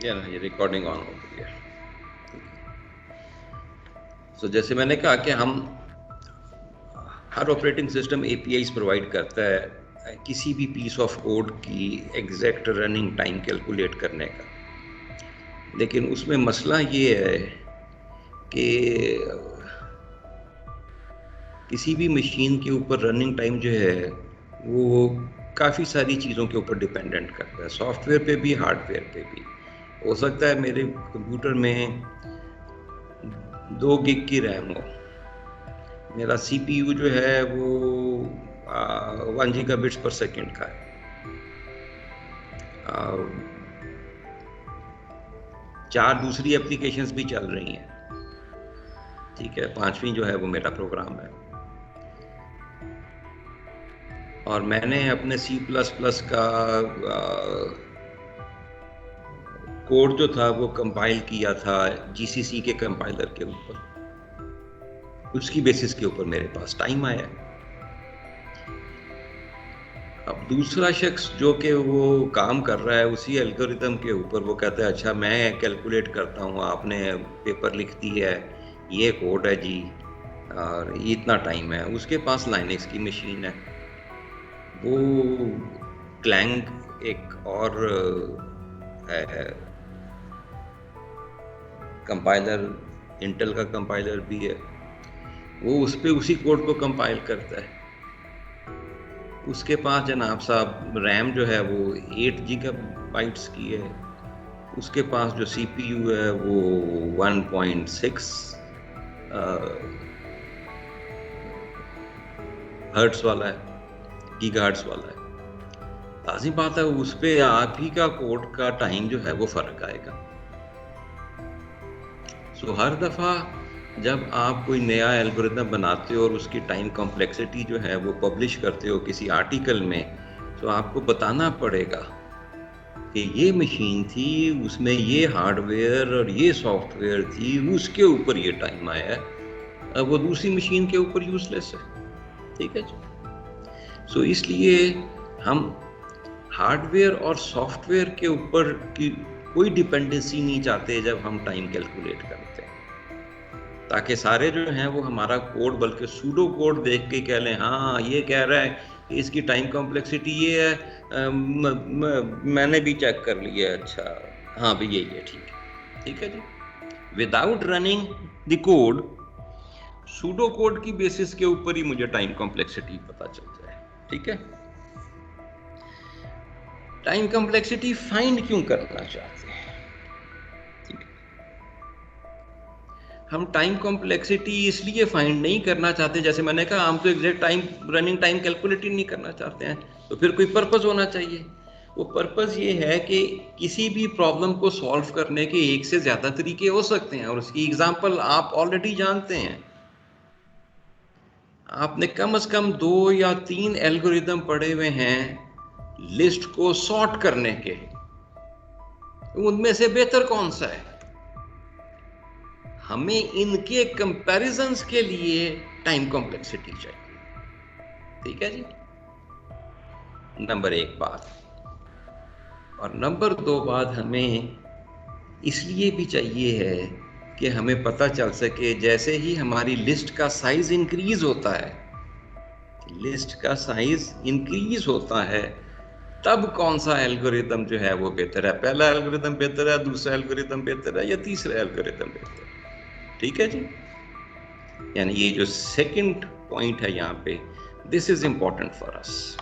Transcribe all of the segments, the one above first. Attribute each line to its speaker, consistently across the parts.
Speaker 1: ये recording on हो गई है। तो जैसे मैंने कहा कि हम हर ऑपरेटिंग सिस्टम एपीआईज प्रोवाइड करता है किसी भी पीस ऑफ कोड की एग्जैक्ट रनिंग टाइम कैलकुलेट करने का, लेकिन उसमें मसला ये है कि किसी भी मशीन के ऊपर रनिंग टाइम जो है वो काफ़ी सारी चीज़ों के ऊपर डिपेंडेंट करता है, सॉफ्टवेयर पे भी हार्डवेयर पे भी। हो सकता है मेरे कंप्यूटर में 2 गिग की रैम हो, मेरा सीपीयू जो है वो 1 गीगाबिट्स पर सेकेंड का है, 4 दूसरी एप्लीकेशंस भी चल रही हैं, ठीक है, 5वीं जो है वो मेरा प्रोग्राम है। और मैंने अपने C++ का कोड जो था वो कंपाइल किया था जीसीसी के कंपाइलर के ऊपर, उसकी बेसिस के ऊपर मेरे पास टाइम आया। अब दूसरा शख्स जो कि वो काम कर रहा है उसी एल्गोरिथम के ऊपर, वो कहता है अच्छा मैं कैलकुलेट करता हूँ, आपने पेपर लिख दी है, ये कोड है जी और इतना टाइम है। उसके पास लाइनेक्स की मशीन है, वो क्लैंग एक और कंपाइलर, इंटेल का कंपाइलर भी है, वो उस पे उसी कोड को कंपाइल करता है। उसके पास जनाब साहब रैम जो है वो 8 गीगाबाइट्स की है, उसके पास जो सीपीयू है वो 1.6 हर्ट्स वाला है, गीगाहर्ट्स वाला है। लाज़िम बात है उस पे आप ही का कोड का टाइम जो है वो फर्क आएगा। सो हर दफ़ा जब आप कोई नया एल्गोरिथम बनाते हो और उसकी टाइम कॉम्प्लेक्सिटी जो है वो पब्लिश करते हो किसी आर्टिकल में, तो आपको बताना पड़ेगा कि ये मशीन थी, उसमें ये हार्डवेयर और ये सॉफ्टवेयर थी, उसके ऊपर ये टाइम आया है, अब वो दूसरी मशीन के ऊपर यूजलेस है, ठीक है जी। सो इसलिए हम हार्डवेयर और सॉफ्टवेयर के ऊपर की कोई डिपेंडेंसी नहीं चाहते जब हम टाइम कैलकुलेट करते हैं, ताकि सारे जो हैं वो हमारा कोड बल्कि सूडो कोड देख के कह लें हाँ ये कह रहा है कि इसकी टाइम कॉम्प्लेक्सिटी ये है, मैंने भी चेक कर लिया है, अच्छा हाँ भी यही है, ठीक है जी। Without running the code, pseudo code की बेसिस के ऊपर ही मुझे टाइम कॉम्प्लेक्सिटी पता चल जाए, ठीक है। टाइम कॉम्प्लेक्सिटी फाइंड क्यों करना चाहते हैं, ठीक है। हम टाइम कॉम्प्लेक्सिटी इसलिए फाइंड नहीं करना चाहते, जैसे मैंने कहा हम तो exact time running time calculate ही नहीं करना चाहते हैं, तो फिर कोई पर्पस होना चाहिए। वो पर्पस ये है कि किसी भी प्रॉब्लम को सॉल्व करने के एक से ज्यादा तरीके हो सकते हैं और उसकी एग्जांपल आप ऑलरेडी जानते हैं। आपने कम से कम 2 या 3 एल्गोरिदम पढ़े हुए हैं लिस्ट को सॉर्ट करने के, उनमें से बेहतर कौन सा है। हमें इनके कंपैरिजंस के लिए टाइम कॉम्प्लेक्सिटी चाहिए, ठीक है जी, नंबर 1 बात। और नंबर 2 बात हमें इसलिए भी चाहिए है कि हमें पता चल सके जैसे ही हमारी लिस्ट का साइज इंक्रीज होता है, लिस्ट का साइज इंक्रीज होता है तब कौन सा एल्गोरिथम जो है वो बेहतर है, पहला एल्गोरिथम बेहतर है, दूसरा एल्गोरिथम बेहतर है या तीसरा एल्गोरिथम बेहतर है, ठीक है जी। यानी ये जो सेकंड पॉइंट है यहाँ पे, this is important for us.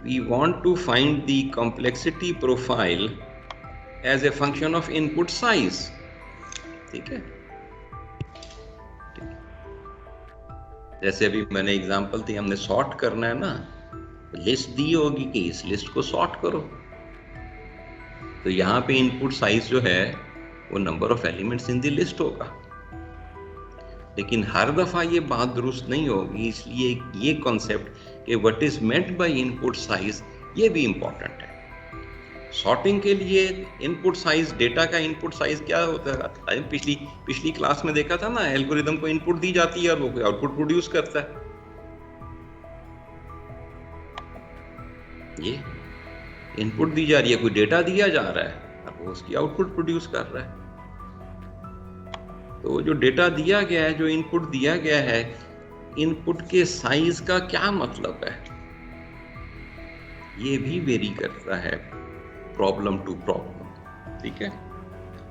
Speaker 1: We want to find the complexity profile as a function of input size, ठीक है। जैसे अभी मैंने एग्जांपल दी, हमने सॉर्ट करना है ना, लिस्ट दी होगी कि इस लिस्ट को सॉर्ट करो, तो यहाँ पे इनपुट साइज जो है वो number of elements in the list होगा। लेकिन हर दफा ये बात दुरुस्त नहीं होगी, इसलिए ये कॉन्सेप्ट कि what is meant by input size ये भी इंपॉर्टेंट है। सॉर्टिंग के लिए इनपुट साइज, डेटा का इनपुट साइज क्या होता है, पिछली क्लास में देखा था ना, एल्गोरिथम को इनपुट दी जाती है और वो आउटपुट प्रोड्यूस करता है। ये इनपुट दी जा रही है, कोई डेटा दिया जा रहा है और वो उसकी आउटपुट प्रोड्यूस कर रहा है। तो जो डेटा दिया गया है, जो इनपुट दिया गया है, इनपुट के साइज का क्या मतलब है, ये भी वेरी करता है प्रॉब्लम टू प्रॉब्लम। ठीक है,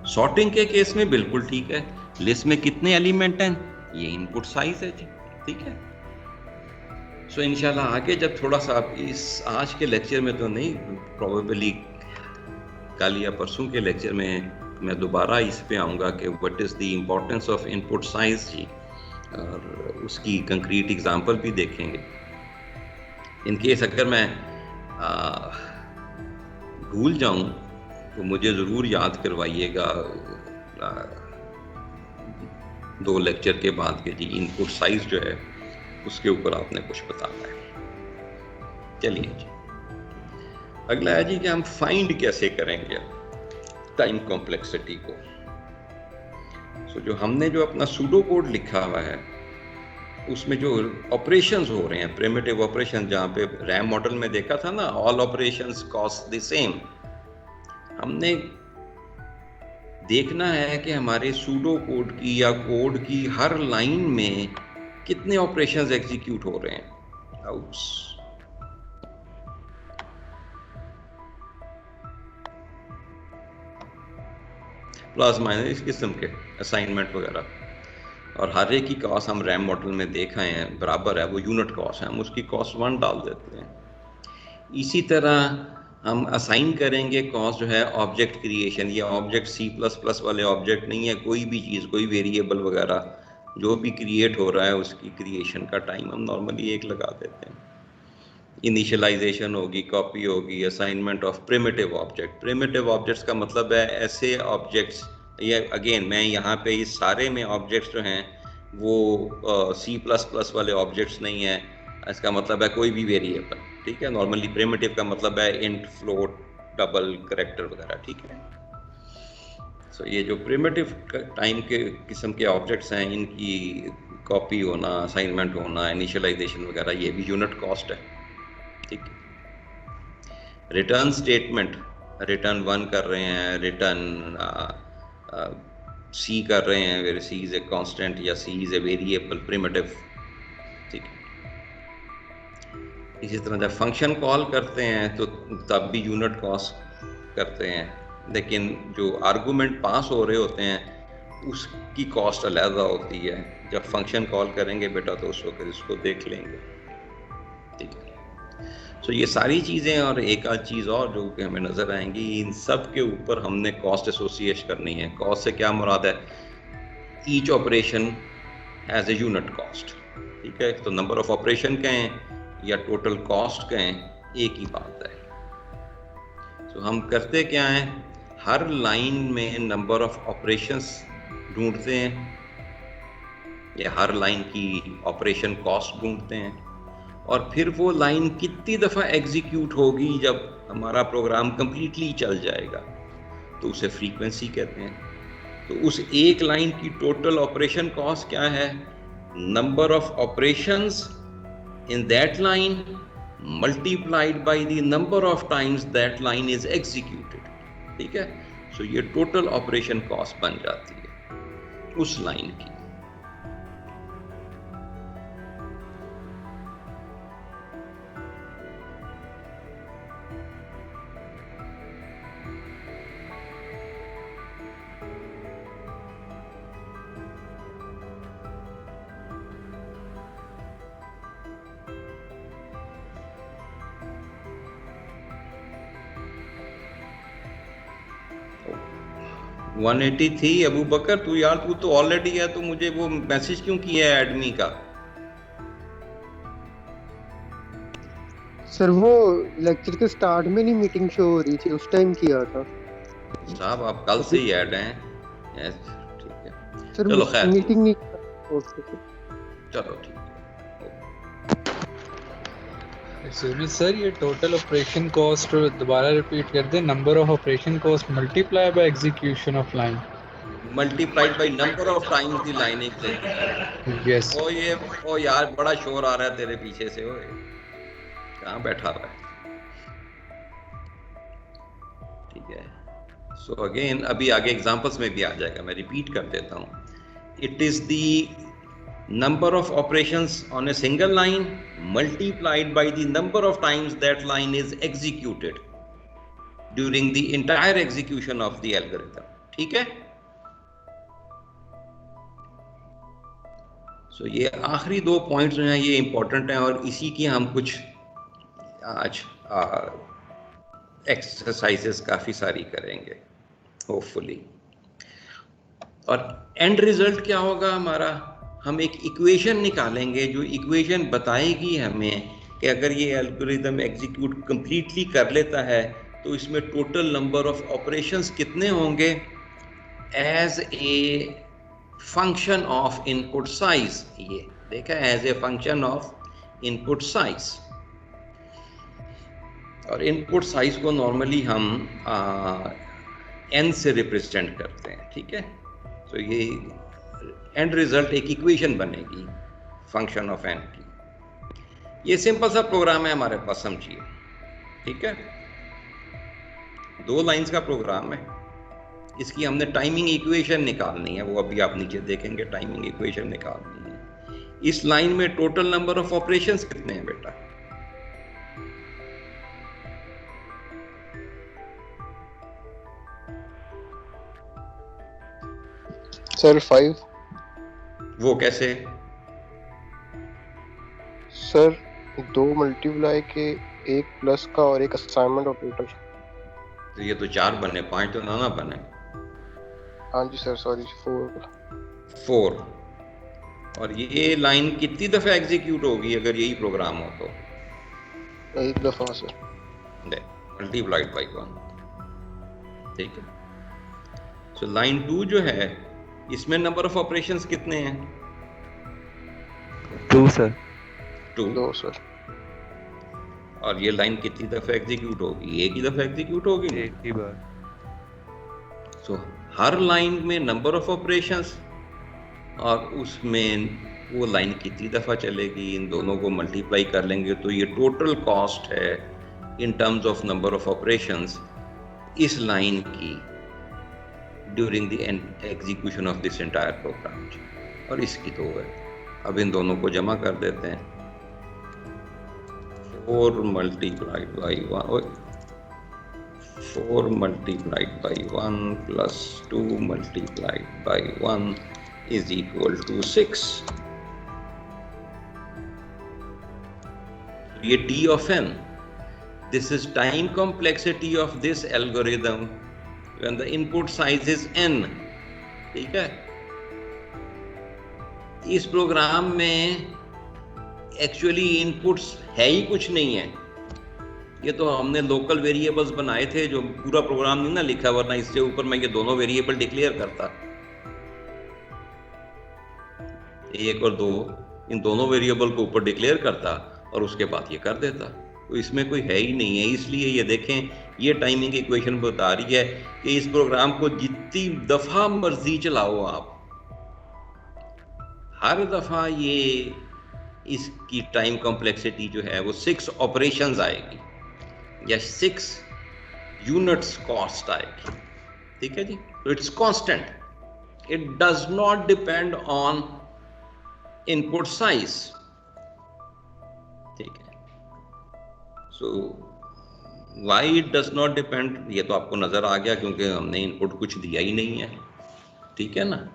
Speaker 1: सॉर्टिंग के केस में बिल्कुल ठीक है, लिस्ट में कितने एलिमेंट हैं, ये इनपुट साइज है जी। ठीक है, सो इंशाल्लाह आगे जब थोड़ा सा आप इस आज के लेक्चर में तो नहीं, प्रोबेबली कल या परसों के लेक्चर में मैं दोबारा इस पे आऊँगा कि what is the importance of input size जी, और उसकी कंक्रीट एग्जांपल भी देखेंगे। इन केस अगर मैं भूल जाऊं तो मुझे ज़रूर याद करवाइएगा 2 लेक्चर के बाद के जी इनपुट साइज जो है उसके ऊपर आपने कुछ बताना है। चलिए जी, अगला है जी कि हम फाइंड कैसे करेंगे टाइम कॉम्प्लेक्सिटी को। सो जो हमने जो अपना सूडो कोड लिखा हुआ है उसमें जो ऑपरेशंस हो रहे हैं, प्रिमिटिव ऑपरेशन, जहाँ पे रैम मॉडल में देखा था ना, all operations cost the same, हमने देखना है कि हमारे सूडो कोड की या कोड की हर लाइन में कितने ऑपरेशंस एग्जीक्यूट हो रहे हैं। आउट्स प्लस माइनस इस किस्म के असाइनमेंट वगैरह, और हर एक की कॉस्ट हम रैम मॉडल में देख आए हैं बराबर है, वो यूनिट कॉस्ट है, हम उसकी कॉस्ट 1 डाल देते हैं। इसी तरह हम असाइन करेंगे कॉस्ट जो है ऑब्जेक्ट क्रिएशन, या ऑब्जेक्ट C++ वाले ऑब्जेक्ट नहीं है, कोई भी चीज़, कोई वेरिएबल वगैरह जो भी क्रिएट हो रहा है उसकी क्रिएशन का टाइम हम नॉर्मली 1 लगा देते हैं। इनिशियलाइजेशन होगी, कॉपी होगी, assignment of primitive object. Primitive objects का मतलब है ऐसे ऑब्जेक्ट्स, ये अगेन मैं यहाँ पे इस सारे में ऑब्जेक्ट्स जो हैं वो C++ वाले ऑब्जेक्ट्स नहीं है, इसका मतलब है कोई भी वेरिएबल। ठीक है, नॉर्मली प्रिमिटिव का मतलब है इंट, फ्लोट, डबल, करैक्टर वगैरह। ठीक है, सो ये जो प्रिमिटिव टाइम के किस्म के ऑब्जेक्ट्स हैं, इनकी कॉपी होना, असाइनमेंट होना, इनिशियलाइजेशन वगैरह, ये भी यूनिट कॉस्ट है। ठीक है, रिटर्न स्टेटमेंट, रिटर्न 1 कर रहे हैं, रिटर्न C कर रहे हैं, where C is a constant या C is a variable primitive. ठीक है, इसी तरह जब फंक्शन कॉल करते हैं तो तब भी यूनिट कॉस्ट करते हैं, लेकिन जो आर्गूमेंट पास हो रहे होते हैं उसकी कॉस्ट अलग होती है। जब फंक्शन कॉल करेंगे बेटा तो उस वक्त इसको देख लेंगे। ठीक है, सो ये सारी चीज़ें और एक आध चीज़ और जो कि हमें नज़र आएंगी, इन सब के ऊपर हमने कॉस्ट एसोसिएट करनी है। कॉस्ट से क्या मुराद है, each operation has a unit cost. ठीक है, तो नंबर ऑफ ऑपरेशन कहें या टोटल कॉस्ट कहें, एक ही बात है। सो हम करते क्या हैं, हर लाइन में नंबर ऑफ ऑपरेशंस ढूंढते हैं या हर लाइन की ऑपरेशन कॉस्ट ढूंढते हैं, और फिर वो लाइन कितनी दफ़ा एग्जीक्यूट होगी जब हमारा प्रोग्राम कंप्लीटली चल जाएगा, तो उसे फ्रीक्वेंसी कहते हैं। तो उस एक लाइन की टोटल ऑपरेशन कॉस्ट क्या है, number of operations in that line multiplied by the number of times that line is executed। ठीक है, सो ये टोटल ऑपरेशन कॉस्ट बन जाती है उस लाइन की। तो 180 थी अबू बकर, तू यार तू तो ऑलरेडी है, तो मुझे वो मैसेज क्यों किया है एडमी का?
Speaker 2: सर वो लेक्चर के स्टार्ट में नहीं मीटिंग शो हो रही थी, उस टाइम किया था
Speaker 1: साहब। आप कल से ही ऐड हैं। ठीक है,
Speaker 2: सर,
Speaker 1: चलो खैर,
Speaker 2: मीटिंग नहीं।
Speaker 1: चलो ठीक।
Speaker 3: सर ये टोटल ऑपरेशन कॉस्ट दोबारा रिपीट कर दे। Number of operation cost multiply by execution of line,
Speaker 1: multiplied by number of times the line execute.
Speaker 3: Yes.
Speaker 1: ओ यार बड़ा शोर आ रहा है तेरे पीछे से, ओए कहाँ बैठा रहा है? सो अगेन अभी आगे एग्जांपल्स में भी आ जाएगा, मैं रिपीट कर देता हूँ. It is the number of operations on a single line multiplied by the number of times that line is executed during the entire execution of the algorithm. ठीक है? सो ये आखिरी दो पॉइंट्स जो हैं ये इंपॉर्टेंट हैं और इसी की हम कुछ आज एक्सरसाइजेस काफ़ी सारी करेंगे होपफुली. और एंड रिजल्ट क्या होगा हमारा? हम एक इक्वेशन निकालेंगे जो इक्वेशन बताएगी हमें कि अगर ये एल्गोरिदम एग्जीक्यूट कंप्लीटली कर लेता है तो इसमें टोटल नंबर ऑफ ऑपरेशंस कितने होंगे as a function of input size. ये देखा, as a function of input size. और इनपुट साइज को नॉर्मली हम n से रिप्रेजेंट करते हैं. ठीक है? तो ये एंड रिजल्ट एक इक्वेशन बनेगी फंक्शन ऑफ n की. ये सिंपल सा प्रोग्राम है हमारे पास, समझिए. ठीक है? 2 लाइंस का प्रोग्राम है. इसकी हमने टाइमिंग इक्वेशन निकालनी है, वो अभी आप नीचे देखेंगे. टाइमिंग इक्वेशन निकालनी है. इस लाइन में टोटल नंबर ऑफ ऑपरेशंस कितने हैं बेटा?
Speaker 2: सर 5.
Speaker 1: वो कैसे?
Speaker 2: सर 2 मल्टीप्लाई के, 1 प्लस का और 1 असाइनमेंट ऑपरेटर.
Speaker 1: तो ये तो 4 बने, 5 तो ना बने.
Speaker 2: हाँ जी सर, सॉरी
Speaker 1: 4. और ये लाइन कितनी दफा एग्जीक्यूट होगी अगर यही प्रोग्राम हो तो?
Speaker 2: 1 दफा सर.
Speaker 1: Multiplied by 1. ठीक है? सो लाइन 2 जो है इसमें नंबर ऑफ ऑपरेशंस कितने हैं?
Speaker 4: 2 सर.
Speaker 2: 2 सर.
Speaker 1: और ये लाइन कितनी दफा एग्जीक्यूट होगी? एक ही दफा एग्जीक्यूट होगी.
Speaker 4: एक ही बार.
Speaker 1: सो हर लाइन में नंबर ऑफ ऑपरेशंस और उसमें वो लाइन कितनी दफा चलेगी, इन दोनों को मल्टीप्लाई कर लेंगे तो ये टोटल कॉस्ट है in terms of number of operations इस लाइन की during the execution of this entire program. और इसकी 2 है. अब इन दोनों को जमा कर देते हैं. 4 multiplied by 1 plus 2 multiplied by 1 is equal to 6. ये T of n, this is time complexity of this algorithm when the input size is n. ठीक है? इस प्रोग्राम में एक्चुअली इनपुट्स है ही कुछ नहीं है. ये तो हमने लोकल वेरिएबल्स बनाए थे, जो पूरा प्रोग्राम नहीं ना लिखा, वरना इससे ऊपर मैं ये दोनों वेरिएबल डिक्लेयर करता, 1 और 2, इन दोनों वेरिएबल को ऊपर डिक्लेयर करता और उसके बाद ये कर देता. तो इसमें कोई है ही नहीं है. इसलिए ये देखें, ये टाइमिंग इक्वेशन बता रही है कि इस प्रोग्राम को जितनी दफा मर्जी चलाओ आप, हर दफा ये इसकी टाइम कॉम्प्लेक्सिटी जो है वो 6 ऑपरेशंस आएगी या 6 यूनिट्स कॉस्ट आएगी. ठीक है जी? तो it's constant. It does not depend on input size. ठीक है? So why it does not depend, ये तो आपको नजर आ गया क्योंकि हमने इनपुट कुछ दिया ही नहीं है. ठीक है ना?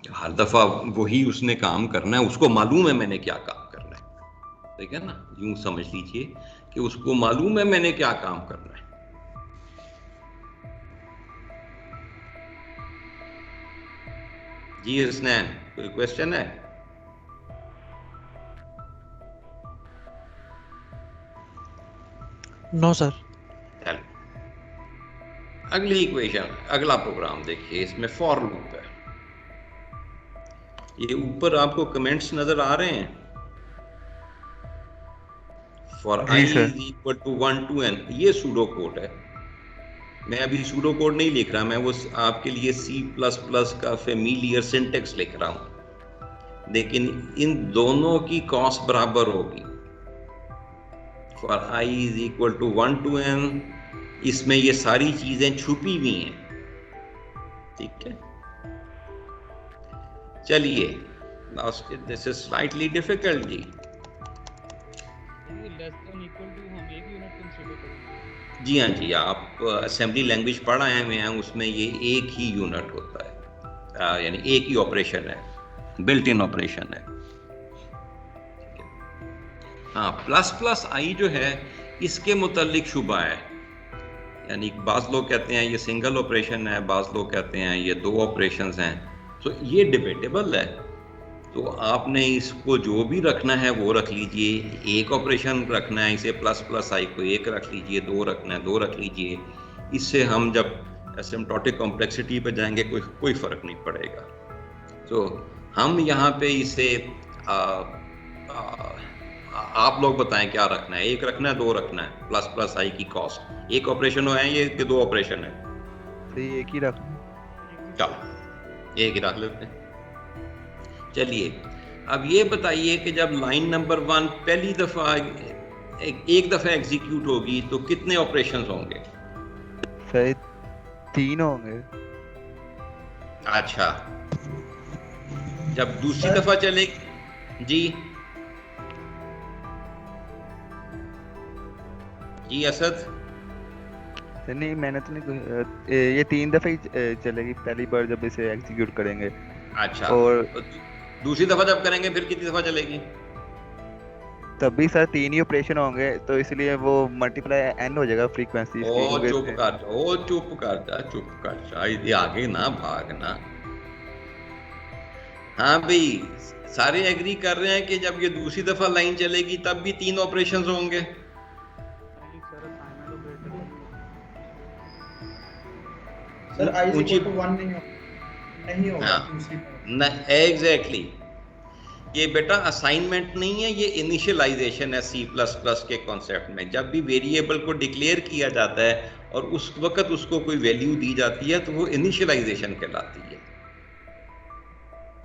Speaker 1: हर दफा वही उसने काम करना है, उसको मालूम है मैंने क्या काम करना है. ठीक है ना? यूं समझ लीजिए कि उसको मालूम है मैंने क्या काम करना है. जी हसनैन, कोई क्वेश्चन है?
Speaker 5: No sir.
Speaker 1: अगली इक्वेशन, अगला प्रोग्राम देखिए. इसमें फॉर लूप है. ये ऊपर आपको कमेंट्स नजर आ रहे हैं. For i is equal to 1 to n. ये सूडो कोड है. मैं अभी सूडो कोड नहीं लिख रहा, मैं वो आपके लिए C++ का फेमिलियर सिंटेक्स लिख रहा हूं. लेकिन इन दोनों की कॉस्ट बराबर होगी. For i is equal to 1 to n इसमें ये सारी चीजें छुपी हुई हैं, ठीक है। चलिए, दिस इज स्लाइटली डिफिकल्ट जी।
Speaker 3: लेस देन इक्वल टू हम एक यूनिट कंसीडर करेंगे।
Speaker 1: जी हाँ जी, आप असेंबली लैंग्वेज पढ़ आए हुए हैं, उसमें ये एक ही यूनिट होता है, यानी एक ही ऑपरेशन है, बिल्ट इन ऑपरेशन है। हाँ, प्लस प्लस आई जो है इसके मुतालिक शुबा है, यानी बाज़ लोग कहते हैं ये सिंगल ऑपरेशन है, बाज़ लोग कहते हैं ये दो ऑपरेशंस हैं, तो ये डिबेटेबल है। तो आपने इसको जो भी रखना है वो रख लीजिए, एक ऑपरेशन रखना है इसे प्लस प्लस आई को एक रख लीजिए, दो रखना है दो रख लीजिए। इससे हम जब एसिम्प्टोटिक कॉम्प्लेक्सिटी पे जाएंगे कोई फ़र्क नहीं पड़ेगा। तो हम यहाँ पे इसे आप लोग बताएं क्या रखना है, एक रखना है दो रखना है, प्लस प्लस आई की कॉस्ट एक ऑपरेशन है ये कि दो ऑपरेशन है?
Speaker 4: तो ये एक ही रखना,
Speaker 1: चलो एक ही रख लेते हैं। चलिए, अब ये बताइए कि जब लाइन नंबर 1 पहली दफा एक दफा एग्जीक्यूट होगी तो कितने ऑपरेशंस होंगे?
Speaker 4: शायद 3 होंगे।
Speaker 1: अच्छा, जब दूसरी दफा चलेगी जी जी असद?
Speaker 4: नहीं, मैंने तो नहीं, ये 3 दफे ही चलेगी पहली बार जब इसे एग्जीक्यूट करेंगे।
Speaker 1: अच्छा,
Speaker 4: और
Speaker 1: दूसरी दफा जब करेंगे फिर कितनी दफा चलेगी?
Speaker 4: तब भी सर 3 ही ऑपरेशन होंगे, तो इसलिए वो मल्टीप्लाई n हो जाएगा फ्रीक्वेंसी इसकी।
Speaker 1: ओ चुप कर जा, ये आगे ना भागना। हाँ भाई, सारे एग्री कर रहे हैं कि जब ये दूसरी दफा लाइन चलेगी तब भी 3 ऑपरेशंस होंगे।
Speaker 5: सर i = 1 नहीं होगा
Speaker 1: हाँ,
Speaker 5: दूसरी
Speaker 1: न एग्जैक्टली। ये बेटा असाइनमेंट नहीं है, ये इनिशियलाइजेशन है C++ के कॉन्सेप्ट में। जब भी वेरिएबल को डिक्लेयर किया जाता है और उस वक्त उसको कोई वैल्यू दी जाती है तो वो इनिशियलाइजेशन कहलाती है।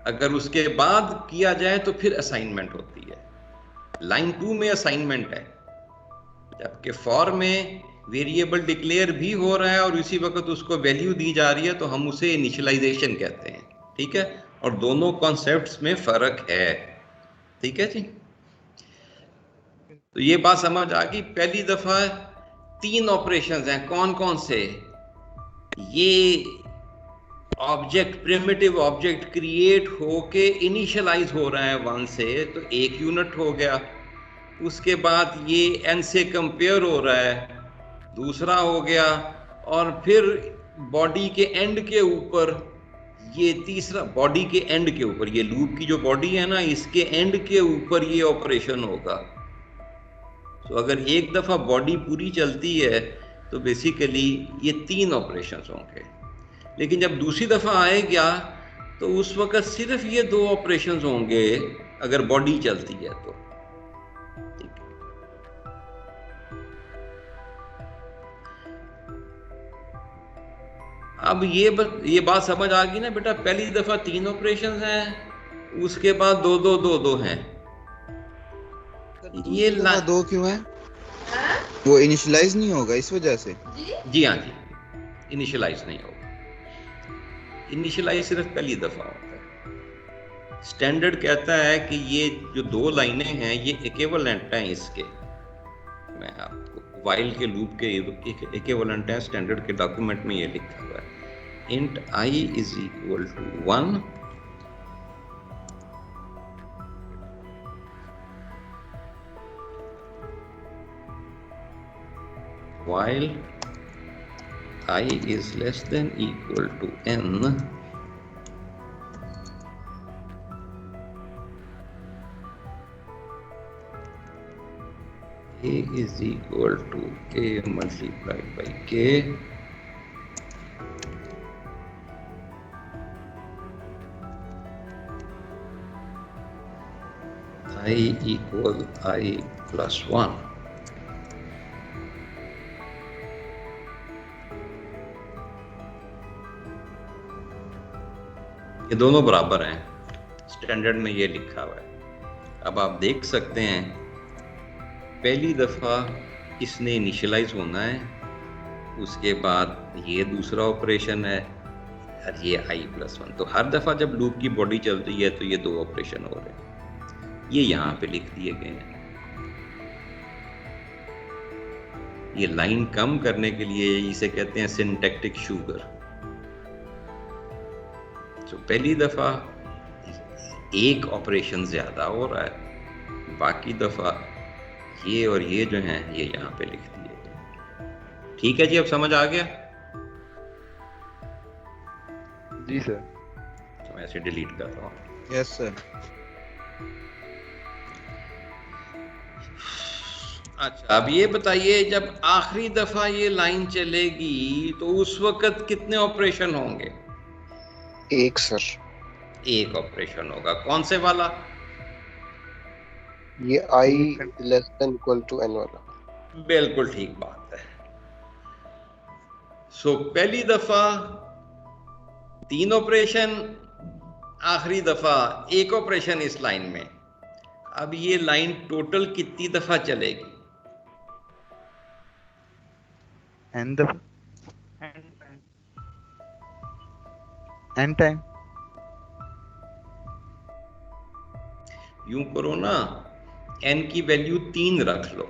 Speaker 1: अगर उसके बाद किया जाए तो फिर असाइनमेंट होती है। लाइन 2 में असाइनमेंट है, जबकि फॉर में वेरिएबल डिक्लेयर भी हो रहा है और इसी वक्त उसको वैल्यू दी जा रही है तो हम उसे इनिशियलाइजेशन कहते हैं, ठीक है। और दोनों कॉन्सेप्ट्स में फर्क है, ठीक है जी। तो ये बात समझ आ गई। पहली दफा 3 ऑपरेशंस हैं, कौन कौन से? ये ऑब्जेक्ट, प्रिमिटिव ऑब्जेक्ट क्रिएट होके इनिशियलाइज हो रहा है 1 से, तो 1 यूनिट हो गया। उसके बाद ये n से कंपेयर हो रहा है, दूसरा हो गया। और फिर बॉडी के एंड के ऊपर ये तीसरा, बॉडी के एंड के ऊपर, ये लूप की जो बॉडी है ना, इसके एंड के ऊपर ये ऑपरेशन होगा। तो अगर एक दफा बॉडी पूरी चलती है तो बेसिकली ये 3 ऑपरेशंस होंगे। लेकिन जब दूसरी दफा आएगा तो उस वक्त सिर्फ ये 2 ऑपरेशंस होंगे अगर बॉडी चलती है तो। अब ये बात समझ आ गई ना बेटा? पहली दफा 3 ऑपरेशंस हैं, उसके बाद 2 हैं। ये
Speaker 6: 2 क्यों है? वो इनिशियलाइज नहीं होगा इस वजह से?
Speaker 1: जी हाँ जी, इनिशियलाइज नहीं होगा। इनिशियलाइज सिर्फ पहली दफा होता है। स्टैंडर्ड कहता है कि ये जो 2 लाइनें हैं ये इक्विवेलेंट हैं इसके। मैं आपको वाइल के लूप के इक्विवेलेंट है, स्टैंडर्ड के डॉक्यूमेंट में ये लिखा हुआ है। int I = 1 while I is less than equal to n, A is equal to A multiplied by K, I equal I plus 1. ये दोनों बराबर हैं, स्टैंडर्ड में ये लिखा हुआ है। अब आप देख सकते हैं पहली दफा इसने इनिशियलाइज होना है, उसके बाद ये दूसरा ऑपरेशन है और ये i+1। तो हर दफा जब लूप की बॉडी चलती है तो ये 2 ऑपरेशन हो रहे हैं, ये यहाँ पे लिख दिए गए हैं। ये लाइन कम करने के लिए इसे कहते हैं सिंटैक्टिक शुगर। तो पहली दफा एक ऑपरेशन ज्यादा हो रहा है, बाकी दफा ये और ये जो हैं ये यहाँ पे लिख दिए गए। ठीक है जी, अब समझ आ गया?
Speaker 4: जी सर।
Speaker 1: तो मैं ऐसे डिलीट कर रहा हूँ।
Speaker 6: Yes sir.
Speaker 1: अच्छा, अब ये बताइए, जब आखिरी दफा ये लाइन चलेगी तो उस वक्त कितने ऑपरेशन होंगे?
Speaker 2: 1 सर।
Speaker 1: 1 ऑपरेशन होगा। कौन से वाला?
Speaker 2: ये i<= n वाला।
Speaker 1: बिल्कुल ठीक बात है। सो पहली दफा 3 ऑपरेशन, आखिरी दफा 1 ऑपरेशन इस लाइन में। अब ये लाइन टोटल कितनी दफा चलेगी?
Speaker 4: n दफा, n टाइम।
Speaker 1: यूं करो ना, n की वैल्यू 3 रख लो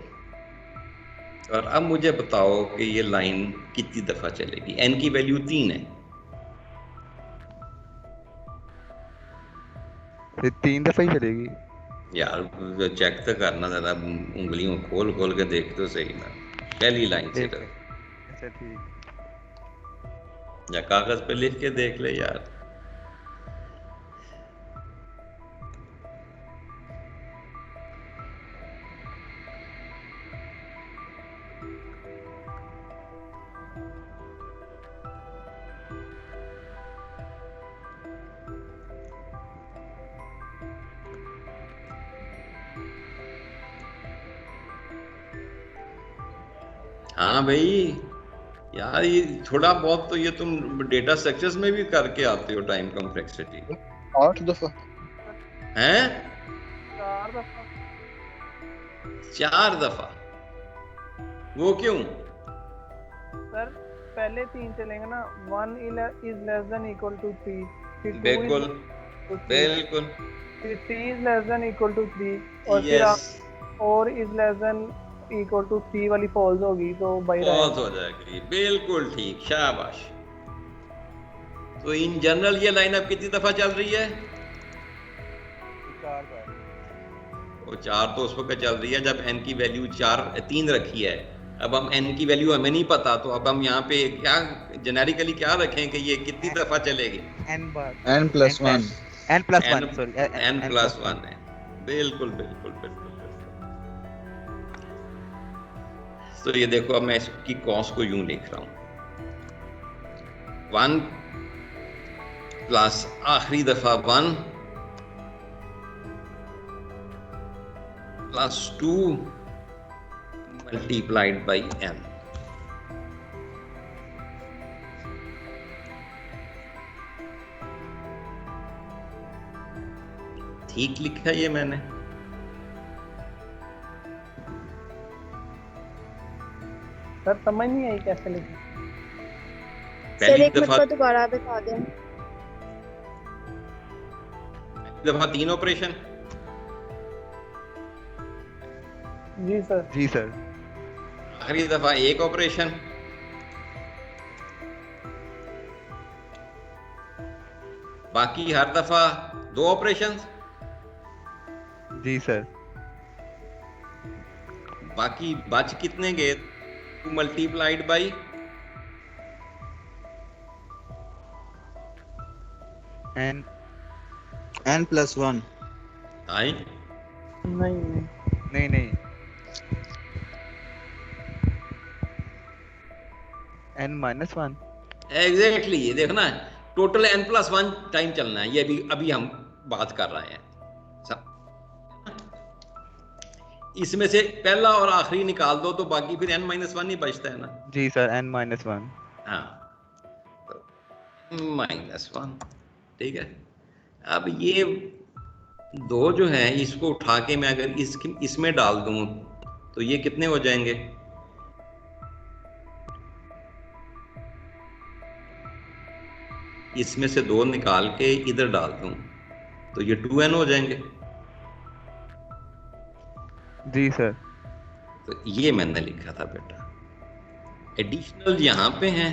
Speaker 1: और अब मुझे बताओ कि ये लाइन कितनी दफा चलेगी। n की वैल्यू 3 है,
Speaker 4: फिर 3 दफा ही चलेगी।
Speaker 1: यार चेक तो करना, ज़्यादा उंगलियों खोल खोल के देख तो सही ना। पहली लाइन से कर,
Speaker 4: अच्छा ठीक।
Speaker 1: या कागज पे लिख के देख ले यार। हाँ भाई, यार ये थोड़ा बहुत तो ये तुम डेटा स्ट्रक्चर्स में भी करके आते हो, टाइम कॉम्प्लेक्सिटी
Speaker 2: 8 दफा।
Speaker 1: हैं?
Speaker 7: 4 दफा।
Speaker 1: 4 दफा? वो क्यों?
Speaker 7: सर पहले 3 चलेंगे ना, 1 is less than equal to 3, फिर 2
Speaker 1: बिल्कुल
Speaker 7: is equal to 3,
Speaker 1: बिल्कुल।
Speaker 7: फिर 3 is less than equal to 3 और फिर
Speaker 1: yes,
Speaker 7: 4 is less than equal to 3 वाली फॉल्स होगी तो बाहर
Speaker 1: बहुत
Speaker 7: आएगा।
Speaker 1: हो जाएगी। बिल्कुल ठीक, शाबाश। तो इन जनरल ये लाइन अब कितनी दफा चल रही है?
Speaker 7: 4 बार।
Speaker 1: वो 4 तो उस वक्त चल रही है जब n की वैल्यू 3 रखी है। अब हम n की वैल्यू हमें नहीं पता, तो अब हम यहाँ पे क्या जेनेरिकली क्या रखें कि ये कितनी दफा चलेगी?
Speaker 4: n बार,
Speaker 6: n+1।
Speaker 4: n+1 सॉरी,
Speaker 1: n+1 है। बिल्कुल बिल्कुल बिल्कुल। तो ये देखो, अब मैं इसकी कॉस को यूं लिख रहा हूं, 1 प्लस आखिरी दफा 1 प्लस 2 मल्टीप्लाइड बाई n। ठीक लिखा ये मैंने?
Speaker 7: सर समझ नहीं आई कैसे लिखें।
Speaker 8: सर एक मिनट दोबारा बता दें।
Speaker 1: दफा 3 ऑपरेशन।
Speaker 7: जी सर।
Speaker 4: जी सर।
Speaker 1: आखिरी दफा 1 ऑपरेशन। बाकी हर दफा 2 ऑपरेशन।
Speaker 4: जी सर।
Speaker 1: बाकी बच कितने गए? 2 मल्टीप्लाइड बाई
Speaker 6: n+1।
Speaker 1: आई
Speaker 7: नहीं
Speaker 4: n-1।
Speaker 1: एग्जैक्टली, ये देखना है, टोटल n+1 टाइम चलना है। ये अभी हम बात कर रहे हैं। इसमें से पहला और आखिरी निकाल दो तो बाकी फिर n-1 ही बचता है ना।
Speaker 4: जी सर, n-1।
Speaker 1: हाँ, तो -1, ठीक है। अब ये 2 जो है, इसको उठा के मैं अगर इसमें डाल दूं तो ये कितने हो जाएंगे? इसमें से 2 निकाल के इधर डाल दूं तो ये 2n हो जाएंगे।
Speaker 4: जी सर।
Speaker 1: तो ये मैंने लिखा था बेटा। एडिशनल यहाँ पे हैं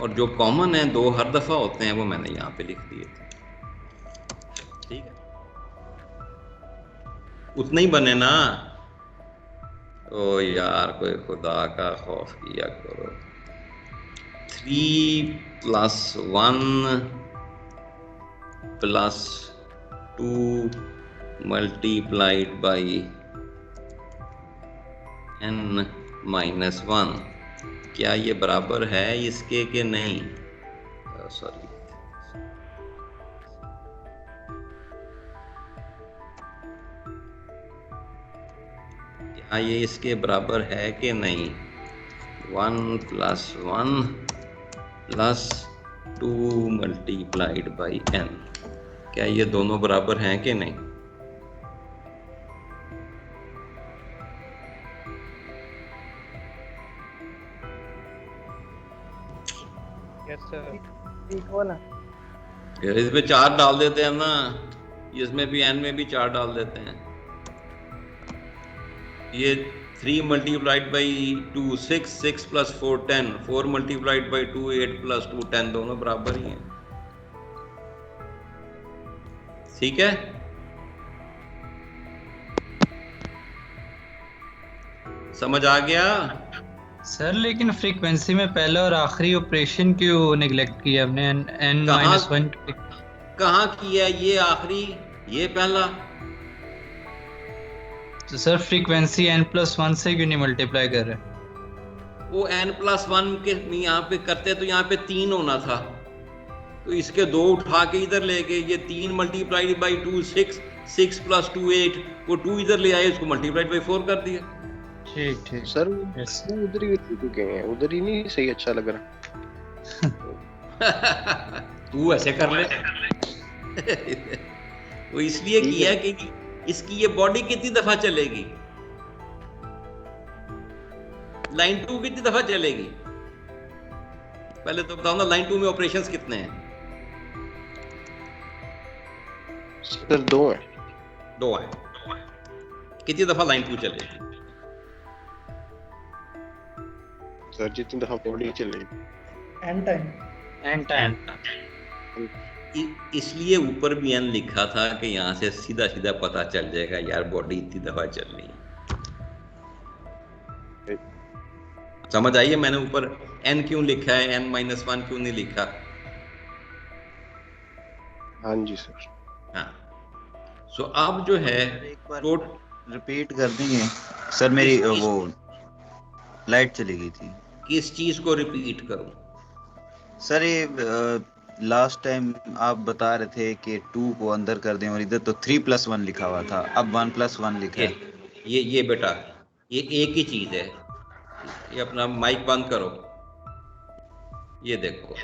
Speaker 1: और जो कॉमन है 2 हर दफा होते हैं वो मैंने यहाँ पे लिख दिए थे। ठीक है, उतना ही बने ना। ओ यार, कोई खुदा का खौफ किया करो। 3 + 1 + 2 multiplied by n - 1, क्या ये बराबर है इसके कि नहीं? सॉरी, क्या ये इसके बराबर है कि नहीं? 1 + 1 + 2 multiplied by n, क्या ये दोनों बराबर हैं कि नहीं?
Speaker 7: यस सर, इक्वल है।
Speaker 1: इसमें 4 डाल देते हैं ना, इसमें भी n में भी 4 डाल देते हैं। ये 3 multiplied by 2 6, 6 + 4 10, 4 multiplied by 2 8 + 2 10, दोनों बराबर ही हैं। ठीक है, समझ आ गया?
Speaker 3: सर लेकिन फ्रीक्वेंसी में पहला और आखिरी ऑपरेशन क्यों नेग्लेक्ट किया आपने? n-1
Speaker 1: कहाँ किया ये आखिरी, ये पहला?
Speaker 3: तो सर फ्रीक्वेंसी n+1 से क्यों नहीं मल्टीप्लाई कर रहे?
Speaker 1: वो n+1 के यहाँ पे करते तो यहाँ पे 3 होना था, तो इसके 2 उठा के इधर ले गए। ये 3 multiplied by 2 6, 6 + 2 8, वो 2 इधर ले आए, उसको multiplied by 4 कर दिया।
Speaker 3: ठीक ठीक
Speaker 2: सर
Speaker 3: Yes.
Speaker 2: वो उधर ही चुके हैं, उधर ही नहीं सही अच्छा लग रहा।
Speaker 1: तू ऐसे कर ले। वो इसलिए किया कि इसकी ये बॉडी कितनी दफा चलेगी, लाइन 2 कितनी दफा चलेगी? पहले तो बताओ ना, लाइन 2 में ऑपरेशंस कितने हैं?
Speaker 2: सर 2 है।
Speaker 1: 2 है। कितनी दफा लाइन 2 चलेगी?
Speaker 2: सर जितनी दफा बॉडी चलेगी।
Speaker 5: N time.
Speaker 1: इसलिए ऊपर भी n लिखा था कि यहाँ से सीधा सीधा पता चल जाएगा यार बॉडी इतनी दफा चल रही है। समझ आइए मैंने ऊपर n क्यों लिखा है, n-1 क्यों नहीं लिखा?
Speaker 2: हाँ जी सर।
Speaker 1: हाँ, सो अब जो है
Speaker 6: एक बार रिपीट कर देंगे सर? मेरी वो लाइट चली गई थी।
Speaker 1: किस चीज को रिपीट करूं?
Speaker 6: सर ये लास्ट टाइम आप बता रहे थे कि 2 को अंदर कर दें और इधर तो 3 + 1 लिखा हुआ था, अब 1 + 1 लिखा है।
Speaker 1: ये बेटा, ये एक ही चीज है। ये अपना माइक बंद करो, ये देखो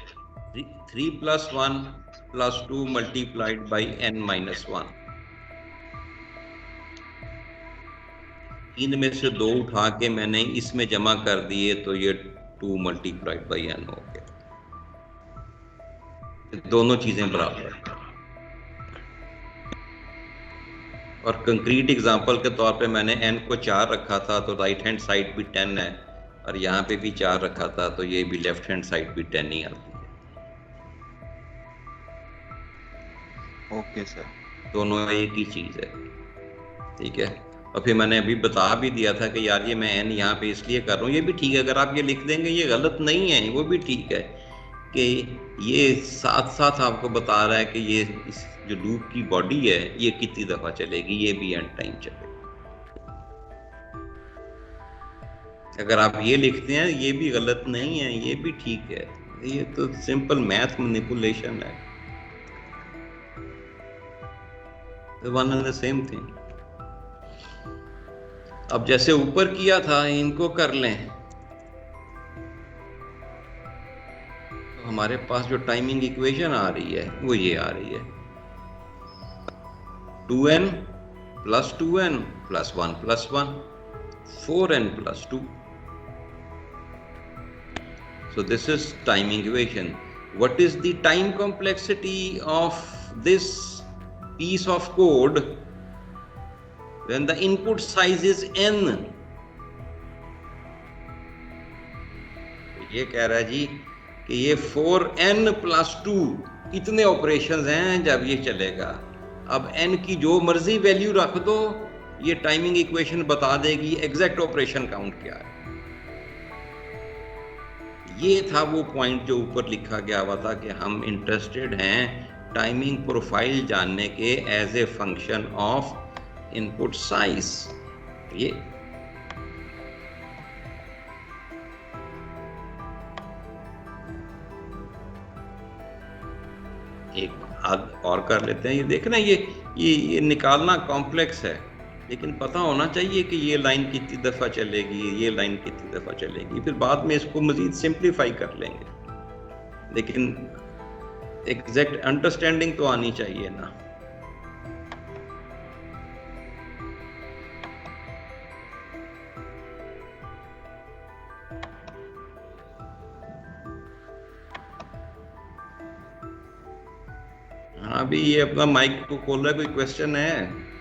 Speaker 1: 3 + 1 + 2 multiplied by n-1, इनमें से 2 उठा के मैंने इसमें जमा कर दिए तो ये 2 multiplied by n हो गया। दोनों चीजें बराबर हैं। और कंक्रीट एग्जांपल के तौर पे मैंने n को 4 रखा था तो राइट हैंड साइड भी 10 है, और यहाँ पे भी 4 रखा था तो ये भी लेफ्ट हैंड साइड भी 10 ही आती है।
Speaker 6: ओके सर,
Speaker 1: दोनों एक ही चीज है। ठीक है, और फिर मैंने अभी बता भी दिया था कि यार ये मैं n यहाँ पे इसलिए कर रहा हूँ, ये भी ठीक है। अगर आप ये लिख देंगे ये गलत नहीं है, वो भी ठीक है कि ये साथ साथ आपको बता रहा है कि ये इस जो लूप की बॉडी है ये कितनी दफा चलेगी, ये भी एंड टाइम चलेगी। अगर आप ये लिखते हैं ये भी गलत नहीं है, ये भी ठीक है। ये तो सिंपल मैथ मैनिपुलेशन है, one and the same thing. अब जैसे ऊपर किया था इनको कर लें, तो हमारे पास जो टाइमिंग इक्वेशन आ रही है वो ये आ रही है 2n + 2n + 1 + 1 4n + 2। So this is time equation. what is the time complexity of this piece of code when the input size is n? ये कह रहा है जी कि ये 4n+2 इतने ऑपरेशंस हैं जब ये चलेगा। अब n की जो मर्जी वैल्यू रख दो, ये टाइमिंग इक्वेशन बता देगी एग्जैक्ट ऑपरेशन काउंट क्या है। ये था वो पॉइंट जो ऊपर लिखा गया हुआ था कि हम इंटरेस्टेड हैं टाइमिंग प्रोफाइल जानने के as a function of input size. ये एक आध और कर लेते हैं। ये देखना, ये निकालना कॉम्प्लेक्स है, लेकिन पता होना चाहिए कि ये लाइन कितनी दफ़ा चलेगी, ये लाइन कितनी दफ़ा चलेगी, फिर बाद में इसको मज़ीद सिंप्लीफाई कर लेंगे, लेकिन एग्जैक्ट अंडरस्टैंडिंग तो आनी चाहिए ना। हाँ, अभी ये अपना माइक को खोल रहा है, कोई क्वेश्चन है?